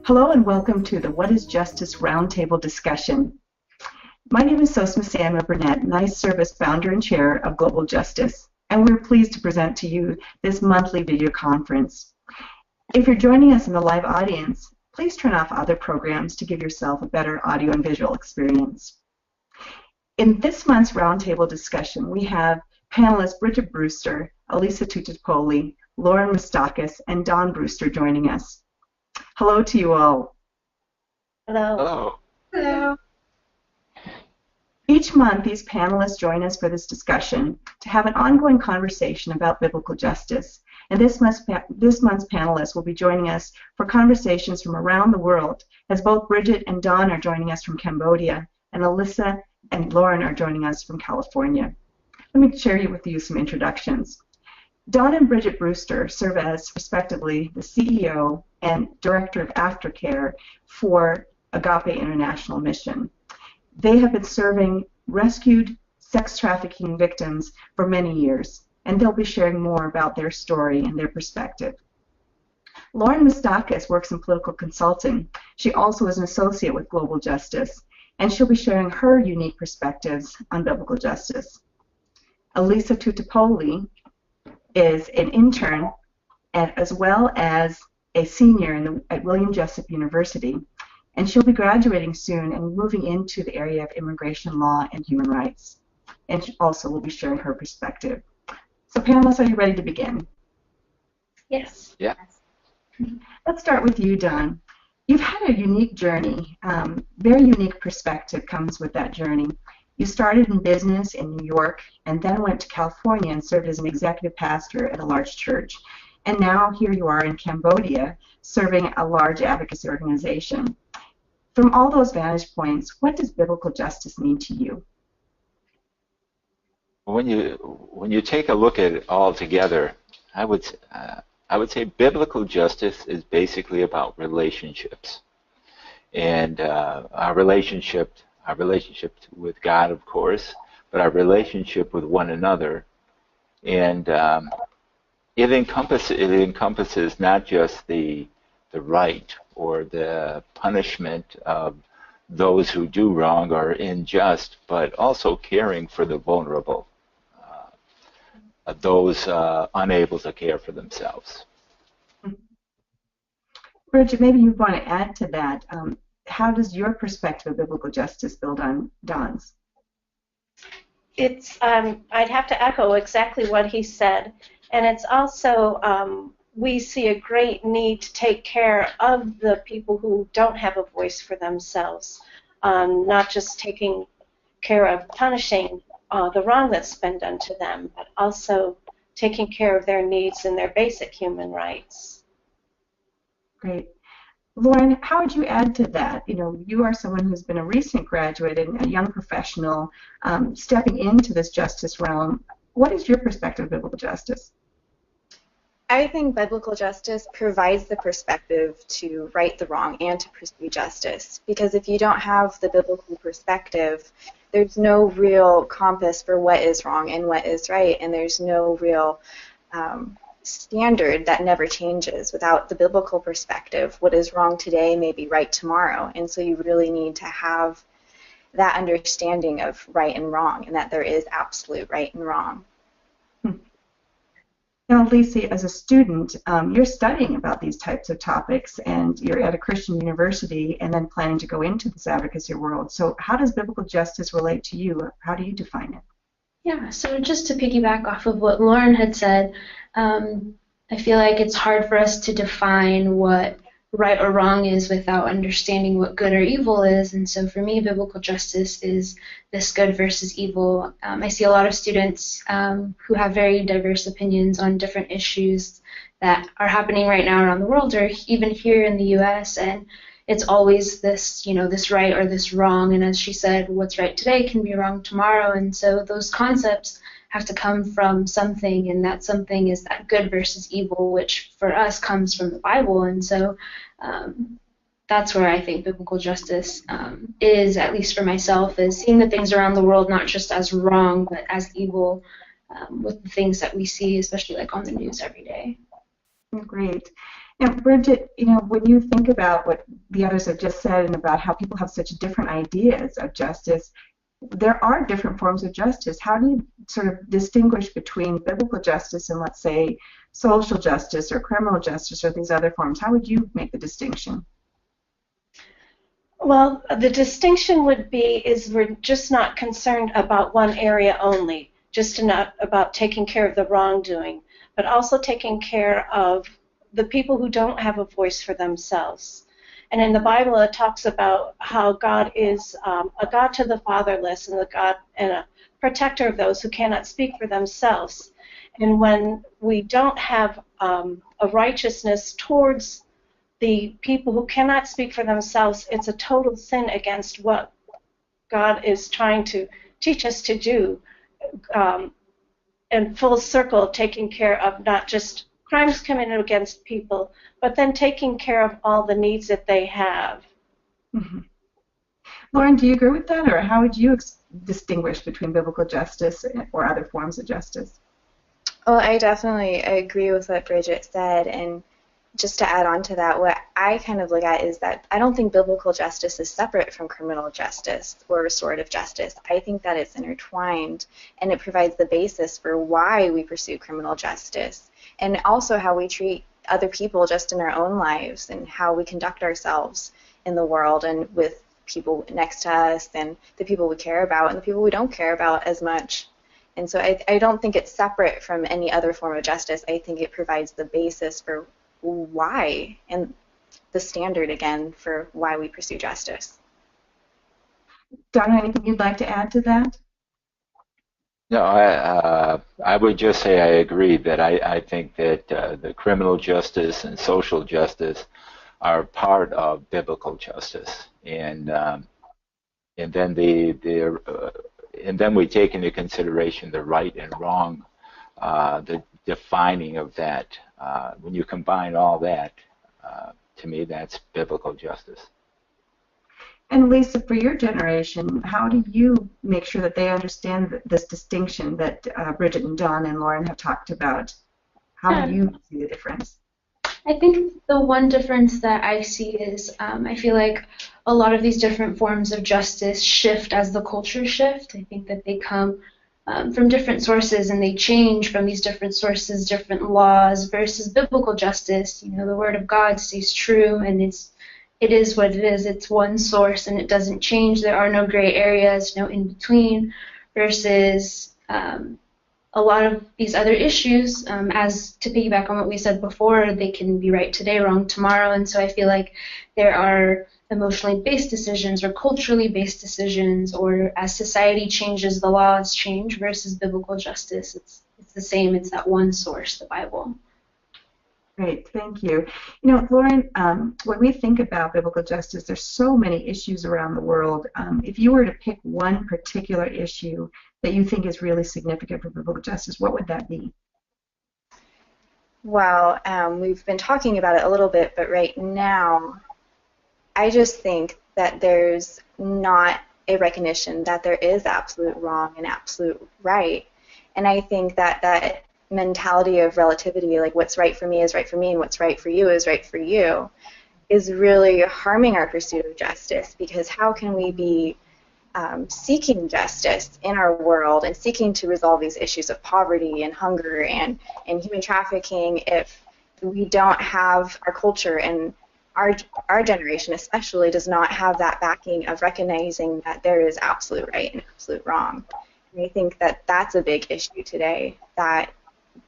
Hello and welcome to the What is Justice Roundtable Discussion. My name is Sosamma Samuel-Burnett, and I serve as founder and chair of Global Justice, and we're pleased to present to you this monthly video conference. If you're joining us in the live audience, please turn off other programs to give yourself a better audio and visual experience. In this month's roundtable discussion, we have panelists Bridget Brewster, Elissa Tutupoly, Lauren Moustakas, and Don Brewster joining us. Hello to you all. Hello. Hello. Hello. Each month, these panelists join us for this discussion to have an ongoing conversation about biblical justice. And this month's panelists will be joining us for conversations from around the world, as both Bridget and Don are joining us from Cambodia, and Elissa and Lauren are joining us from California. Let me share with you some introductions. Don and Bridget Brewster serve as, respectively, the CEO and Director of Aftercare for Agape International Mission. They have been serving rescued sex trafficking victims for many years, and they'll be sharing more about their story and their perspective. Lauren Moustakas works in political consulting. She also is an associate with Global Justice, and she'll be sharing her unique perspectives on biblical justice. Elissa Tutupoly is an intern as well as a senior at William Jessup University, and she'll be graduating soon and moving into the area of immigration law and human rights. And she also will be sharing her perspective. So panelists, are you ready to begin? Yes. Yeah. Let's start with you, Don. You've had a unique journey. Very unique perspective comes with that journey. You started in business in New York and then went to California and served as an executive pastor at a large church. And now here you are in Cambodia serving a large advocacy organization. From all those vantage points, what does biblical justice mean to you? When you take a look at it all together, I would say biblical justice is basically about relationships, and our relationship with God, of course, but our relationship with one another, and it encompasses not just the right or the punishment of those who do wrong or unjust, but also caring for the vulnerable, those unable to care for themselves. Bridget, maybe you want to add to that. How does your perspective of biblical justice build on Don's? It's I'd have to echo exactly what he said, and it's also we see a great need to take care of the people who don't have a voice for themselves, not just taking care of punishing the wrong that's been done to them, but also taking care of their needs and their basic human rights. Great. Lauren, how would you add to that? You know, you are someone who's been a recent graduate and a young professional stepping into this justice realm. What is your perspective of biblical justice? I think biblical justice provides the perspective to right the wrong and to pursue justice. Because if you don't have the biblical perspective, there's no real compass for what is wrong and what is right, and there's no real standard that never changes. Without the biblical perspective, what is wrong today may be right tomorrow, and so you really need to have that understanding of right and wrong, and that there is absolute right and wrong. Now, Elissa, as a student, you're studying about these types of topics, and you're at a Christian university and then planning to go into this advocacy world. So how does biblical justice relate to you? How do you define it? Yeah, so just to piggyback off of what Lauren had said, I feel like it's hard for us to define what right or wrong is without understanding what good or evil is. And so for me, biblical justice is this good versus evil. I see a lot of students who have very diverse opinions on different issues that are happening right now around the world or even here in the U.S., and it's always this, this right or this wrong. And as she said, what's right today can be wrong tomorrow. And so those concepts have to come from something, and that something is that good versus evil, which for us comes from the Bible. And so that's where I think biblical justice is, at least for myself, is seeing the things around the world not just as wrong, but as evil with the things that we see, especially like on the news every day. Great. And Bridget, when you think about what the others have just said and about how people have such different ideas of justice, there are different forms of justice. How do you sort of distinguish between biblical justice and, let's say, social justice or criminal justice or these other forms? How would you make the distinction? Well, the distinction would be is we're just not concerned about one area only, just not about taking care of the wrongdoing, but also taking care of the people who don't have a voice for themselves. And in the Bible, it talks about how God is a God to the fatherless and a protector of those who cannot speak for themselves. And when we don't have a righteousness towards the people who cannot speak for themselves, it's a total sin against what God is trying to teach us to do, in full circle, taking care of not just crimes committed against people, but then taking care of all the needs that they have. Mm-hmm. Lauren, do you agree with that, or how would you distinguish between biblical justice or other forms of justice? Well, I definitely agree with what Bridget said, and just to add on to that, what I kind of look at is that I don't think biblical justice is separate from criminal justice or restorative justice. I think that it's intertwined, and it provides the basis for why we pursue criminal justice, and also how we treat other people just in our own lives and how we conduct ourselves in the world and with people next to us and the people we care about and the people we don't care about as much. And so I don't think it's separate from any other form of justice. I think it provides the basis for why and the standard, again, for why we pursue justice. Donna, anything you'd like to add to that? No, I would just say I agree that I think that the criminal justice and social justice are part of biblical justice, and then and then we take into consideration the right and wrong, the defining of that. When you combine all that, to me, that's biblical justice. And Lisa, for your generation, how do you make sure that they understand this distinction that Bridget and Don and Lauren have talked about? How do you see the difference? I think the one difference that I see is I feel like a lot of these different forms of justice shift as the cultures shift. I think that they come from different sources and they change from these different sources, different laws versus biblical justice. The Word of God stays true, and it is what it is. It's one source and it doesn't change. There are no gray areas, no in between, versus a lot of these other issues, as to piggyback on what we said before, they can be right today, wrong tomorrow. And so I feel like there are emotionally based decisions or culturally based decisions, or as society changes, the laws change, versus biblical justice. It's the same. It's that one source, the Bible. Great, thank you. Lauren, when we think about biblical justice, there's so many issues around the world. If you were to pick one particular issue that you think is really significant for biblical justice, what would that be? Well, we've been talking about it a little bit, but right now, I just think that there's not a recognition that there is absolute wrong and absolute right. And I think that mentality of relativity, like what's right for me is right for me and what's right for you is right for you, is really harming our pursuit of justice, because how can we be seeking justice in our world and seeking to resolve these issues of poverty and hunger and human trafficking if we don't have our culture, and our generation especially does not have that backing of recognizing that there is absolute right and absolute wrong. And I think that that's a big issue today that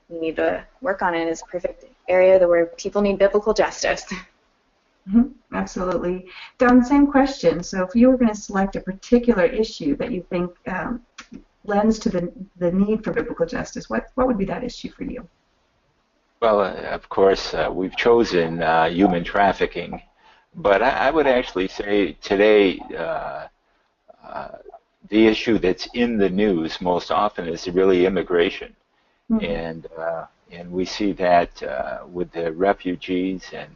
we need to work on, and is a perfect area where people need biblical justice. Mm-hmm. Absolutely. Don, same question. So if you were going to select a particular issue that you think lends to the need for biblical justice, what would be that issue for you? Well, of course, we've chosen human trafficking, but I would actually say today the issue that's in the news most often is really immigration. Mm-hmm. And we see that with the refugees and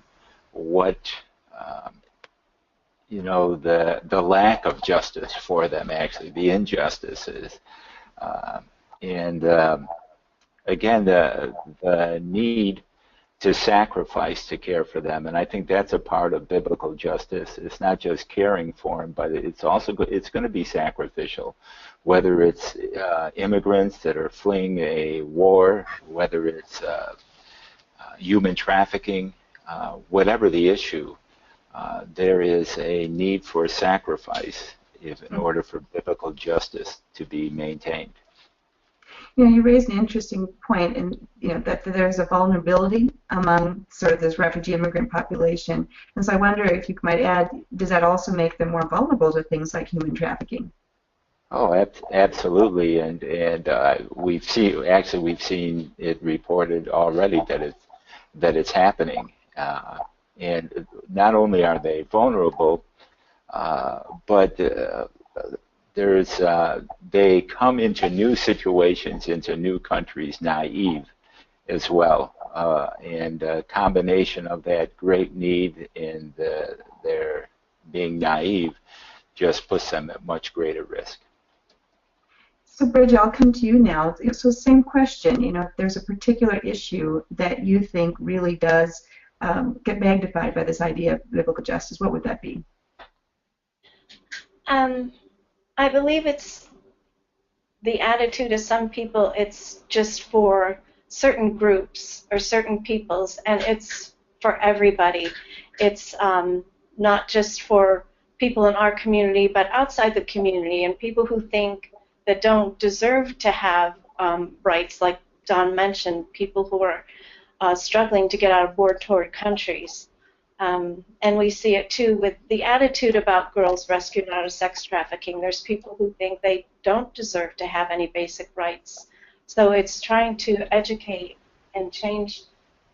what the lack of justice for them, actually the injustices, and again the need to sacrifice to care for them. And I think that's a part of biblical justice. It's not just caring for them, but it's also it's going to be sacrificial, whether it's immigrants that are fleeing a war, whether it's human trafficking, whatever the issue, there is a need for sacrifice in order for biblical justice to be maintained. You know, you raised an interesting point, in that there's a vulnerability among sort of this refugee immigrant population, and so I wonder if you might add, does that also make them more vulnerable to things like human trafficking? Oh, absolutely, and we've seen it reported already that it's happening, and not only are they vulnerable, but they come into new situations, into new countries, naive as well, and a combination of that great need and their being naive just puts them at much greater risk. So Bridget, I'll come to you now. So same question, if there's a particular issue that you think really does get magnified by this idea of biblical justice, what would that be? I believe it's the attitude of some people, it's just for certain groups or certain peoples, and it's for everybody. It's not just for people in our community, but outside the community, and people who think that don't deserve to have rights, like Don mentioned, people who are struggling to get out of war-torn countries. And we see it too with the attitude about girls rescued out of sex trafficking. There's people who think they don't deserve to have any basic rights. So it's trying to educate and change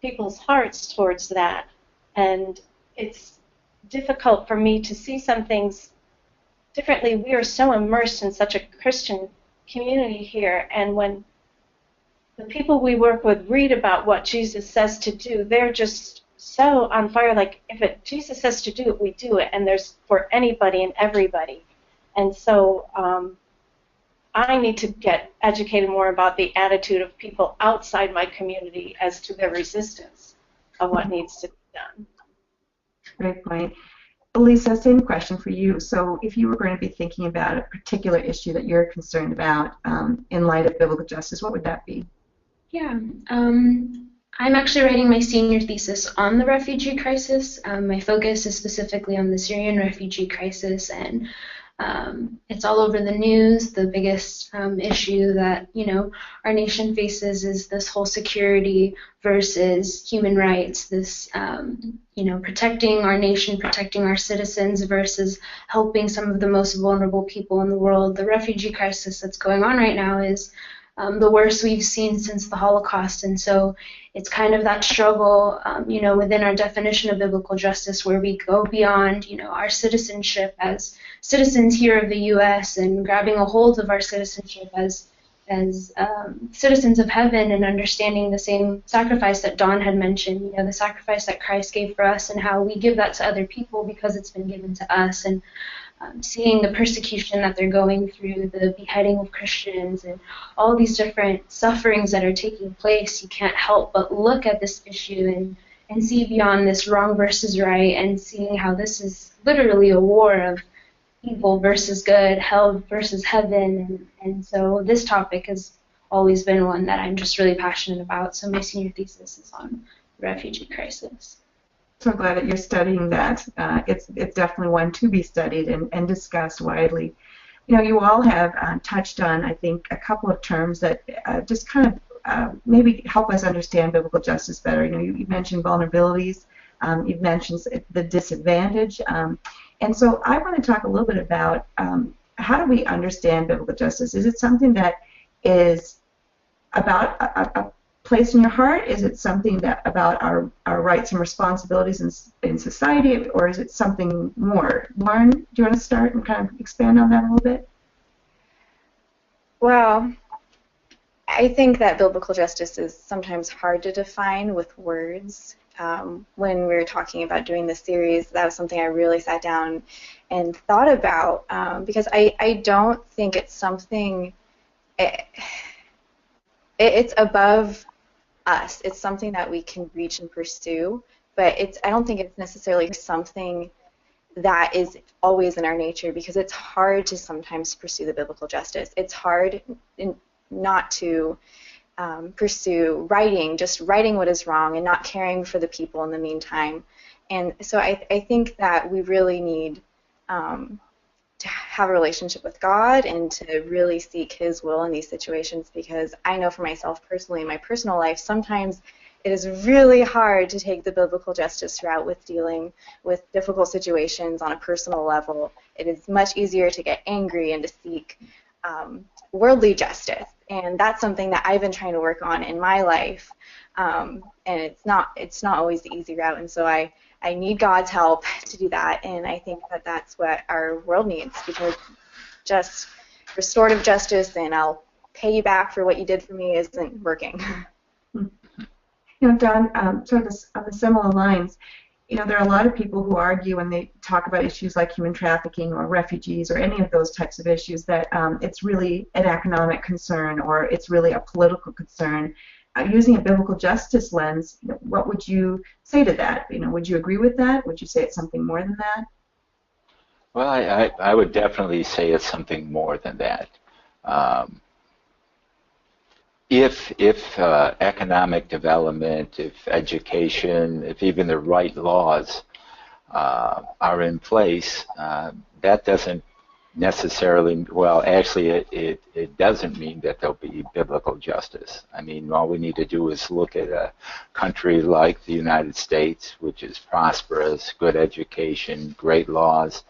people's hearts towards that. And it's difficult for me to see some things differently. We are so immersed in such a Christian community here, and when the people we work with read about what Jesus says to do, they're just so on fire, like if Jesus says to do it, we do it, and there's for anybody and everybody. And so I need to get educated more about the attitude of people outside my community as to their resistance of what needs to be done. Great point. Elissa, same question for you. So if you were going to be thinking about a particular issue that you're concerned about in light of biblical justice, what would that be? Yeah. I'm actually writing my senior thesis on the refugee crisis. My focus is specifically on the Syrian refugee crisis, and it's all over the news. The biggest issue that our nation faces is this whole security versus human rights. This protecting our nation, protecting our citizens versus helping some of the most vulnerable people in the world. The refugee crisis that's going on right now is the worst we've seen since the Holocaust, and so it's kind of that struggle, within our definition of biblical justice, where we go beyond, our citizenship as citizens here of the U.S. and grabbing a hold of our citizenship as citizens of heaven, and understanding the same sacrifice that Dawn had mentioned, the sacrifice that Christ gave for us, and how we give that to other people because it's been given to us, and seeing the persecution that they're going through, the beheading of Christians, and all these different sufferings that are taking place. You can't help but look at this issue and see beyond this wrong versus right, and seeing how this is literally a war of evil versus good, hell versus heaven. And so this topic has always been one that I'm just really passionate about. So my senior thesis is on the refugee crisis. So glad that you're studying that. It's definitely one to be studied and discussed widely. You all have touched on, I think, a couple of terms that just kind of maybe help us understand biblical justice better. You mentioned vulnerabilities. You've mentioned the disadvantage. And so I want to talk a little bit about how do we understand biblical justice? Is it something that is about a place in your heart? Is it something that about our rights and responsibilities in society, or is it something more? Lauren, do you want to start and kind of expand on that a little bit? Well, I think that biblical justice is sometimes hard to define with words. When we were talking about doing this series, that was something I really sat down and thought about, because I don't think it's something, it's above us. It's something that we can reach and pursue, but I don't think it's necessarily something that is always in our nature, because it's hard to sometimes pursue the biblical justice. It's hard not to pursue just writing what is wrong and not caring for the people in the meantime. And so I think that we really need to have a relationship with God and to really seek His will in these situations, because I know for myself personally in my personal life, sometimes it is really hard to take the biblical justice route with dealing with difficult situations on a personal level. It is much easier to get angry and to seek worldly justice, and that's something that I've been trying to work on in my life. And it's not always the easy route, and so I need God's help to do that, and I think that that's what our world needs, because just restorative justice and I'll pay you back for what you did for me isn't working. You know, Don, sort of on the similar lines, you know, there are a lot of people who argue when they talk about issues like human trafficking or refugees or any of those types of issues that it's really an economic concern or it's really a political concern. Using a biblical justice lens, what would you say to that? You know, would you agree with that? Would you say it's something more than that? Well, I would definitely say it's something more than that. If economic development, if education, if even the right laws are in place, that doesn't necessarily, well, actually it doesn't mean that there'll be biblical justice. I mean, all we need to do is look at a country like the United States, which is prosperous, good education, great laws,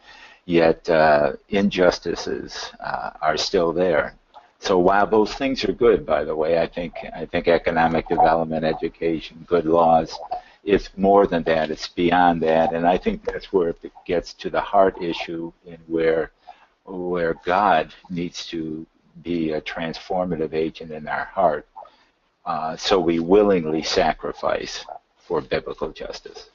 yet injustices are still there. So while those things are good, by the way, I think economic development, education, good laws, it's more than that. It's beyond that, and I think that's where it gets to the heart issue, and where God needs to be a transformative agent in our heart, so we willingly sacrifice for biblical justice.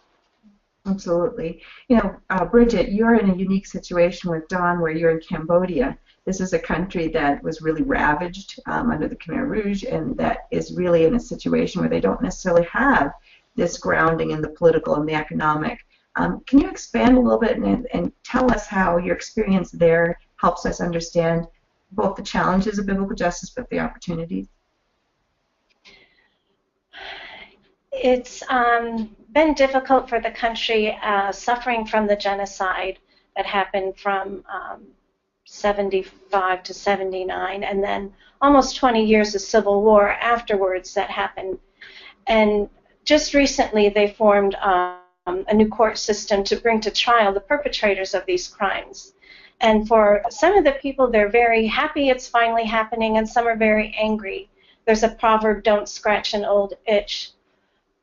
Absolutely. You know, Bridget, you're in a unique situation with Don where you're in Cambodia. This is a country that was really ravaged under the Khmer Rouge, and that is really in a situation where they don't necessarily have this grounding in the political and the economic. Can you expand a little bit and tell us how your experience there helps us understand both the challenges of biblical justice but the opportunities? It's been difficult for the country suffering from the genocide that happened from 75 to 79, and then almost 20 years of civil war afterwards that happened. And just recently they formed a new court system to bring to trial the perpetrators of these crimes. And for some of the people, they're very happy it's finally happening, and some are very angry. There's a proverb, don't scratch an old itch.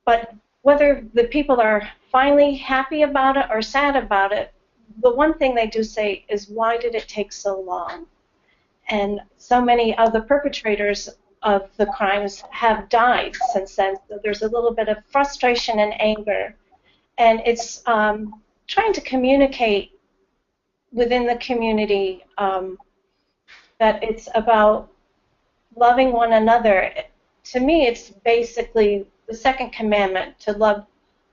But whether the people are finally happy about it or sad about it, the one thing they do say is, why did it take so long? And so many of the perpetrators of the crimes have died since then, so there's a little bit of frustration and anger. And it's trying to communicate within the community that it's about loving one another. To me, it's basically the second commandment, to love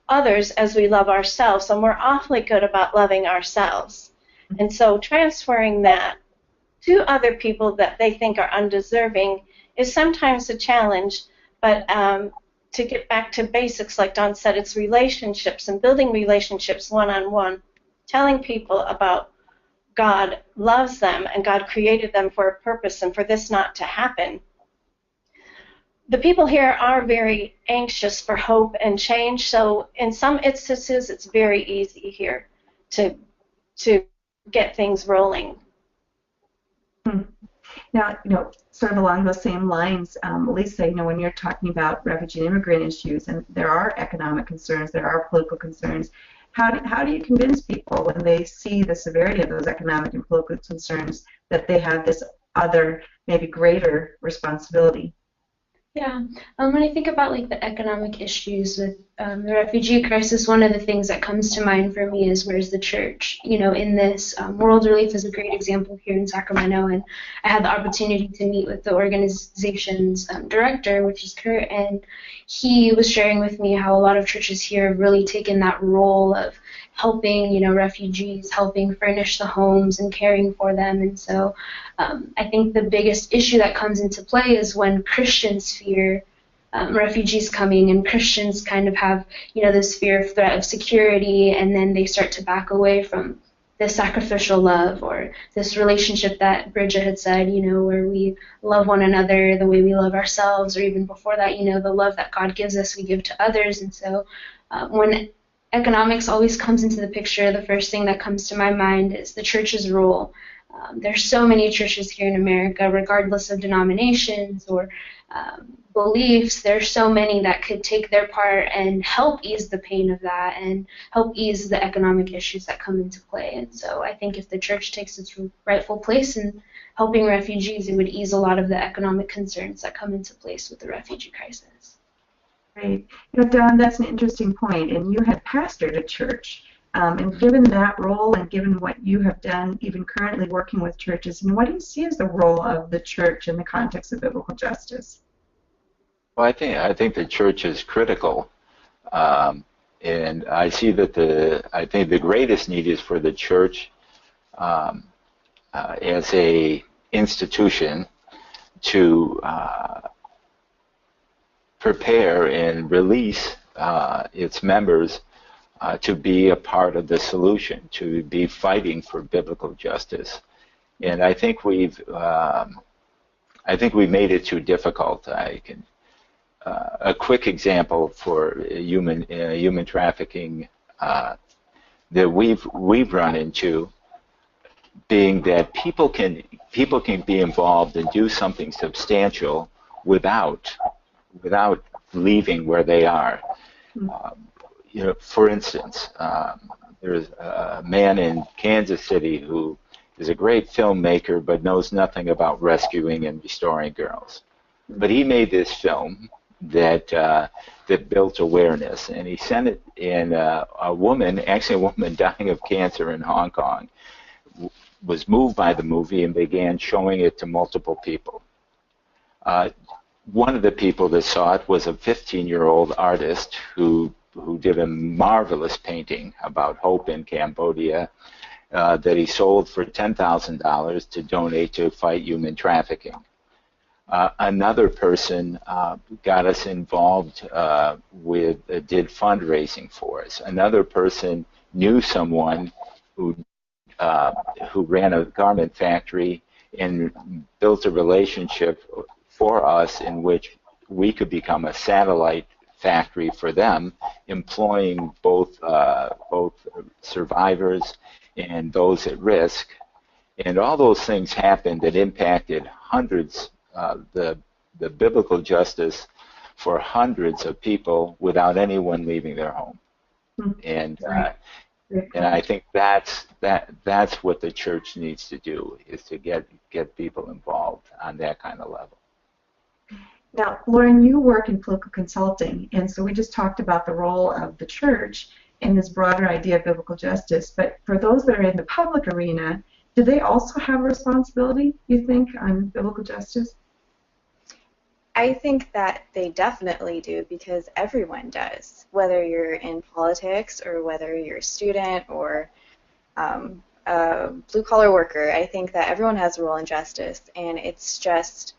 others as we love ourselves, and we're awfully good about loving ourselves. And so transferring that to other people that they think are undeserving is sometimes a challenge, but to get back to basics, like Don said, it's relationships and building relationships one-on-one, telling people about God loves them and God created them for a purpose and for this not to happen. The people here are very anxious for hope and change, so in some instances it's very easy here to get things rolling. Now, you know, sort of along those same lines, Elissa, you know, when you're talking about refugee and immigrant issues, and there are economic concerns, there are political concerns, how do you convince people when they see the severity of those economic and political concerns that they have this other, maybe greater responsibility? Yeah, when I think about like the economic issues with the refugee crisis, one of the things that comes to mind for me is where's the church? You know, in this, World Relief is a great example here in Sacramento, and I had the opportunity to meet with the organization's director, which is Kurt, and he was sharing with me how a lot of churches here have really taken that role of helping, you know, refugees, helping furnish the homes and caring for them, and so I think the biggest issue that comes into play is when Christians fear refugees coming, and Christians kind of have, you know, this fear of threat of security, and then they start to back away from this sacrificial love or this relationship that Bridget had said, you know, where we love one another the way we love ourselves, or even before that, you know, the love that God gives us, we give to others. And so when economics always comes into the picture, the first thing that comes to my mind is the church's role. There's so many churches here in America, regardless of denominations or beliefs. There's so many that could take their part and help ease the pain of that and help ease the economic issues that come into play. And so I think if the church takes its rightful place in helping refugees, it would ease a lot of the economic concerns that come into place with the refugee crisis. Great. You know, Don, that's an interesting point, and you had pastored a church. And given that role and given what you have done, even currently working with churches, and what do you see as the role of the church in the context of biblical justice? Well, I think the church is critical, and I see that I think the greatest need is for the church as a institution to prepare and release its members to be a part of the solution, to be fighting for biblical justice. And I think we've made it too difficult. A quick example for human trafficking that we've run into, being that people can be involved and do something substantial without leaving where they are. You know, for instance, there's a man in Kansas City who is a great filmmaker but knows nothing about rescuing and restoring girls. But he made this film that built awareness, and he sent it in a woman dying of cancer in Hong Kong was moved by the movie and began showing it to multiple people. One of the people that saw it was a 15-year-old artist who did a marvelous painting about hope in Cambodia that he sold for $10,000 to donate to fight human trafficking. Another person got us involved did fundraising for us. Another person knew someone who ran a garment factory and built a relationship for us in which we could become a satellite factory for them, employing both survivors and those at risk. And all those things happened that impacted hundreds, the biblical justice for hundreds of people without anyone leaving their home. And I think that's what the church needs to do, is to get people involved on that kind of level. Now, Lauren, you work in political consulting, and so we just talked about the role of the church in this broader idea of biblical justice. But for those that are in the public arena, do they also have a responsibility, you think, on biblical justice? I think that they definitely do, because everyone does, whether you're in politics or whether you're a student or a blue-collar worker. I think that everyone has a role in justice, and it's just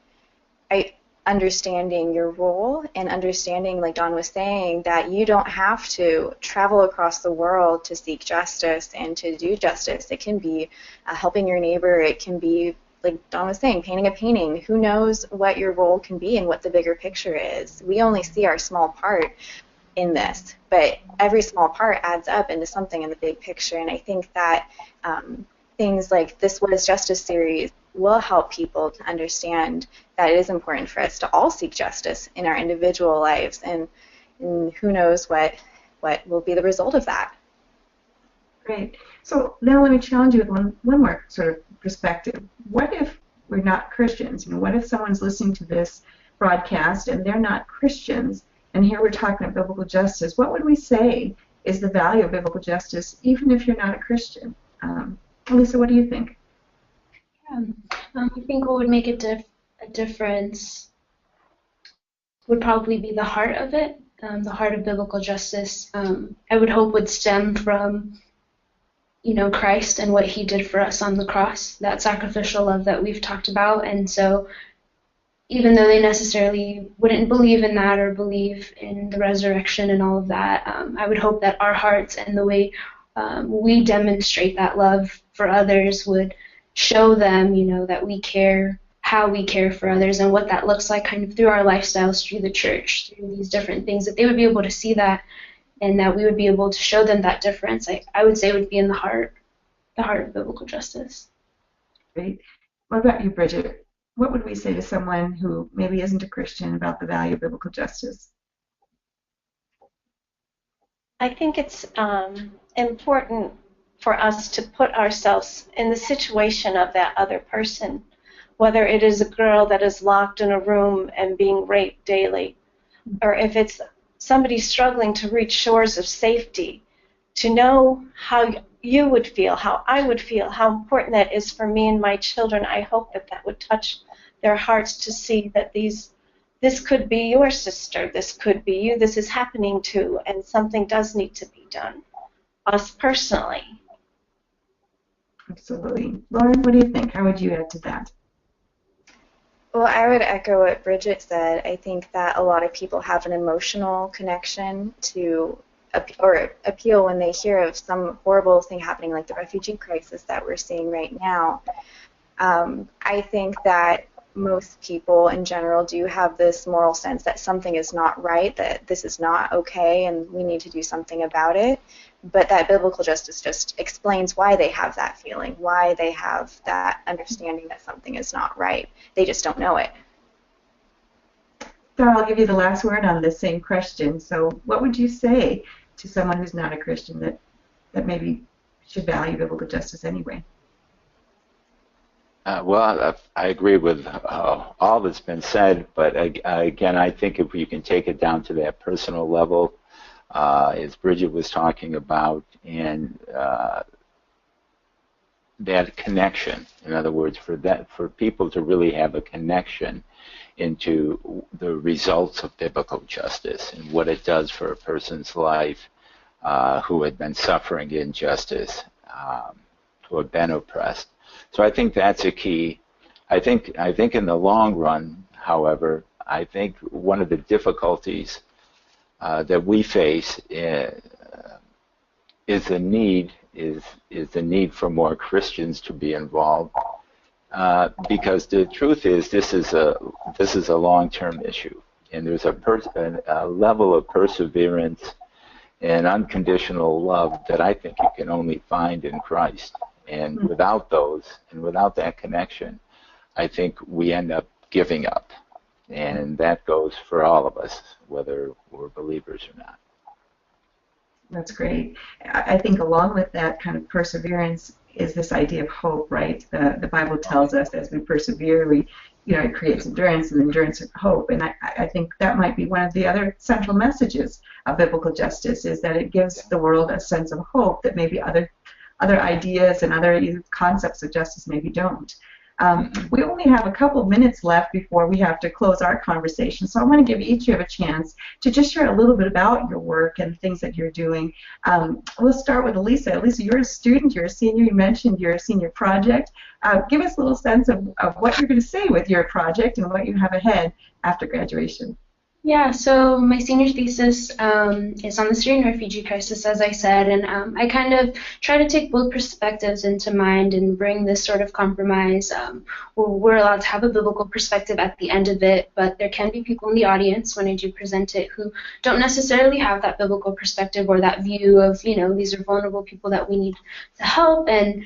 understanding your role and understanding, like Don was saying, that you don't have to travel across the world to seek justice and to do justice. It can be helping your neighbor. It can be, like Don was saying, painting a painting. Who knows what your role can be and what the bigger picture is? We only see our small part in this, but every small part adds up into something in the big picture. And I think that things like this What is Justice series will help people to understand that it is important for us to all seek justice in our individual lives, and who knows what will be the result of that. Great. So now let me challenge you with one more sort of perspective. What if we're not Christians? You know, what if someone's listening to this broadcast and they're not Christians, and here we're talking about biblical justice, what would we say is the value of biblical justice, even if you're not a Christian? Elissa, what do you think? I think what would make a difference would probably be the heart of it. The heart of biblical justice, I would hope, would stem from, Christ and what he did for us on the cross, that sacrificial love that we've talked about. And so even though they necessarily wouldn't believe in that or believe in the resurrection and all of that, I would hope that our hearts and the way we demonstrate that love for others would show them, that we care, how we care for others, and what that looks like kind of through our lifestyles, through the church, through these different things, that they would be able to see that and that we would be able to show them that difference. I would say it would be in the heart of biblical justice. Great. What about you, Bridget? What would we say to someone who maybe isn't a Christian about the value of biblical justice? I think it's important for us to put ourselves in the situation of that other person, whether it is a girl that is locked in a room and being raped daily, or if it's somebody struggling to reach shores of safety, to know how you would feel, how I would feel, how important that is for me and my children. I hope that would touch their hearts to see that this could be your sister, this could be you, this is happening too, and something does need to be done, us personally. Absolutely. Lauren, what do you think? How would you add to that? Well, I would echo what Bridget said. I think that a lot of people have an emotional connection to appeal when they hear of some horrible thing happening, like the refugee crisis that we're seeing right now. I think that most people in general do have this moral sense that something is not right, that this is not okay, and we need to do something about it. But that biblical justice just explains why they have that feeling, why they have that understanding that something is not right. They just don't know it. So I'll give you the last word on this same question. So what would you say to someone who's not a Christian that maybe should value biblical justice anyway? Well, I agree with all that's been said, but again, I think if you can take it down to that personal level, as Bridget was talking about, and that connection. In other words, for people to really have a connection into the results of biblical justice and what it does for a person's life who had been suffering injustice, who have been oppressed. So I think that's a key. I think in the long run, however, I think one of the difficulties that we face is the need for more Christians to be involved, because the truth is this is a long-term issue, and there's a level of perseverance and unconditional love that I think you can only find in Christ. And without those, and without that connection, I think we end up giving up. And that goes for all of us, whether we're believers or not. That's great. I think along with that kind of perseverance is this idea of hope, right? The Bible tells us as we persevere, it creates endurance, and endurance of hope. And I think that might be one of the other central messages of biblical justice, is that it gives the world a sense of hope that maybe other ideas and other concepts of justice maybe don't. We only have a couple of minutes left before we have to close our conversation, so I want to give each of you a chance to just share a little bit about your work and things that you're doing. We'll start with Elissa. Elissa, you're a student, you're a senior, you mentioned your senior project. Give us a little sense of what you're going to say with your project and what you have ahead after graduation. Yeah, so my senior thesis is on the Syrian refugee crisis, as I said, and I kind of try to take both perspectives into mind and bring this sort of compromise where we're allowed to have a biblical perspective at the end of it, but there can be people in the audience when I do present it who don't necessarily have that biblical perspective or that view of, these are vulnerable people that we need to help, and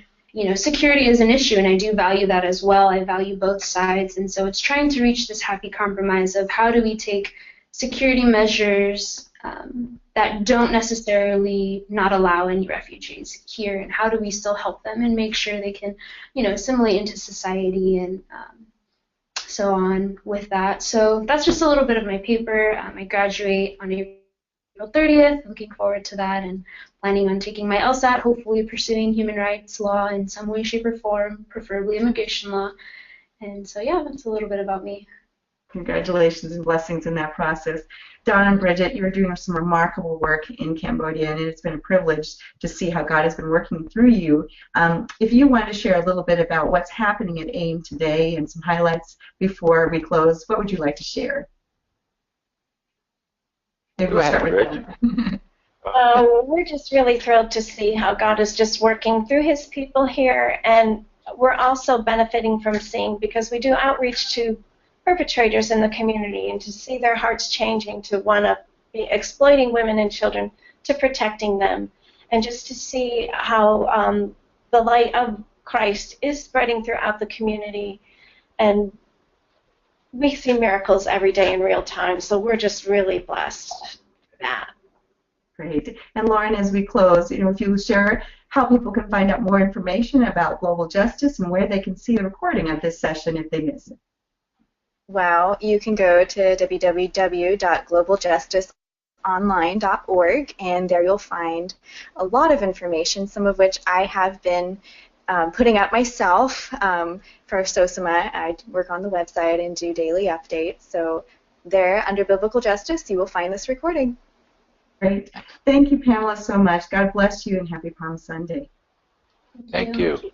security is an issue, and I do value that as well. I value both sides, and so it's trying to reach this happy compromise of how do we take security measures that don't necessarily not allow any refugees here, and how do we still help them and make sure they can, assimilate into society and so on with that. So that's just a little bit of my paper. I graduate on April 30th. Looking forward to that and planning on taking my LSAT, hopefully pursuing human rights law in some way, shape, or form, preferably immigration law. And so, yeah, that's a little bit about me. Congratulations and blessings in that process. Don and Bridget, you're doing some remarkable work in Cambodia, and it's been a privilege to see how God has been working through you. If you want to share a little bit about what's happening at AIM today and some highlights before we close, what would you like to share? Maybe we'll start with Bridget. We're just really thrilled to see how God is just working through His people here, and we're also benefiting from seeing, because we do outreach to perpetrators in the community, and to see their hearts changing to want to be exploiting women and children to protecting them, and just to see how the light of Christ is spreading throughout the community, and we see miracles every day in real time, so we're just really blessed for that. Great. And Lauren, as we close, if you share how people can find out more information about global justice and where they can see a recording of this session if they miss it. Well, you can go to www.globaljusticeonline.org, and there you'll find a lot of information, some of which I have been putting up myself for Sosamma. I work on the website and do daily updates. So there, under Biblical Justice, you will find this recording. Great. Thank you, Pamela, so much. God bless you, and happy Palm Sunday. Thank you.